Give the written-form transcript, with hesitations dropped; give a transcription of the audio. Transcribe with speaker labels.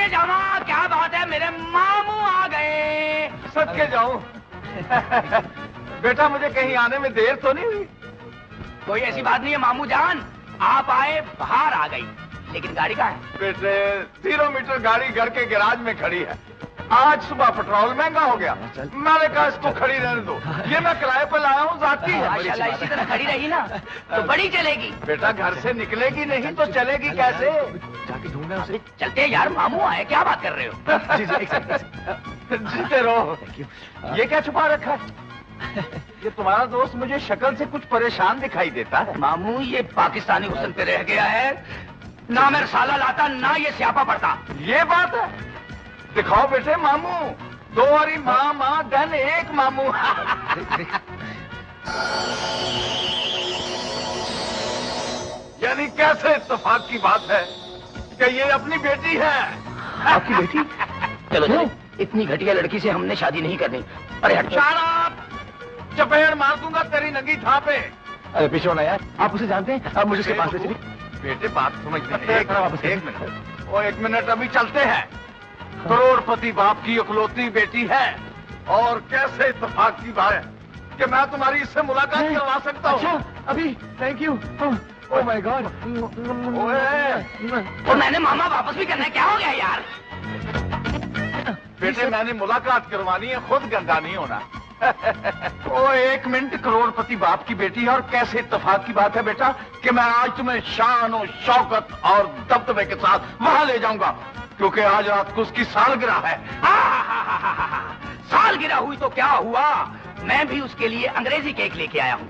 Speaker 1: सदके जावा, क्या बात है, मेरे मामू आ गए।
Speaker 2: सदके जाऊं? बेटा मुझे कहीं आने में देर तो नहीं हुई?
Speaker 1: कोई ऐसी बात नहीं है मामू जान, आप आए बाहर आ गई, लेकिन गाड़ी कहाँ है?
Speaker 2: बेटे 0 मीटर गाड़ी घर के गैराज में खड़ी है। आज सुबह पेट्रोल महंगा हो गया, मैंने कहा इसको खड़ी रहने दो। ये मैं किराए पर लाया हूँ, जाती है।
Speaker 1: माशाल्लाह, इसी तरह खड़ी रही ना तो बड़ी चलेगी।
Speaker 2: बेटा घर से निकलेगी नहीं तो चलेगी कैसे?
Speaker 3: जाके ढूंढना उसे।
Speaker 1: चलते हैं यार, मामू आए, क्या बात कर रहे हो?
Speaker 3: जी एक सेकंड।
Speaker 2: जीते रहो। ये क्या छुपा रखा है? ये तुम्हारा दोस्त मुझे शक्ल से कुछ परेशान दिखाई देता है।
Speaker 1: मामू ये पाकिस्तानी हुस्न पे रह गया है, ना मैं रसाला लाता ना ये स्यापा पड़ता।
Speaker 2: ये बात है? दिखाओ बेटे मामू, 2 वारी माँ माँ धन एक मामू। यानी कैसे इत्तेफाक की बात है कि ये अपनी बेटी है।
Speaker 3: आपकी बेटी?
Speaker 1: चलो चलो, इतनी घटिया लड़की से हमने शादी नहीं करनी। अरे हट।
Speaker 2: चपेड़ मार दूंगा तेरी नंगी थां पे।
Speaker 3: अरे पीछे होना यार, आप उसे जानते हैं? आप मुझे उसके पास ले चलिए।
Speaker 2: बेटे बात समझ नहीं। एक मिनट, वो 1 मिनट अभी चलते हैं। करोड़पति बाप की इकलौती बेटी है और कैसे इत्तेफाक की बात है कि मैं तुम्हारी इससे मुलाकात करवा सकता हूँ।
Speaker 3: अच्छा अभी, thank you. Oh my God.
Speaker 1: और मैंने मामा वापस भी करना है, क्या हो गया यार?
Speaker 2: बेटे मैंने मुलाकात करवानी है, खुद गंदा नहीं होना। ओ 1 मिनट, करोड़पति बाप की बेटी है और कैसे इत्तेफाक की बात है बेटा कि मैं आज तुम्हें शान और शौकत और दबदबे के साथ वहां ले जाऊंगा, क्योंकि आज रात को उसकी सालगिरह है।
Speaker 1: सालगिरह हुई तो क्या हुआ, मैं भी उसके लिए अंग्रेजी केक लेके आया हूँ।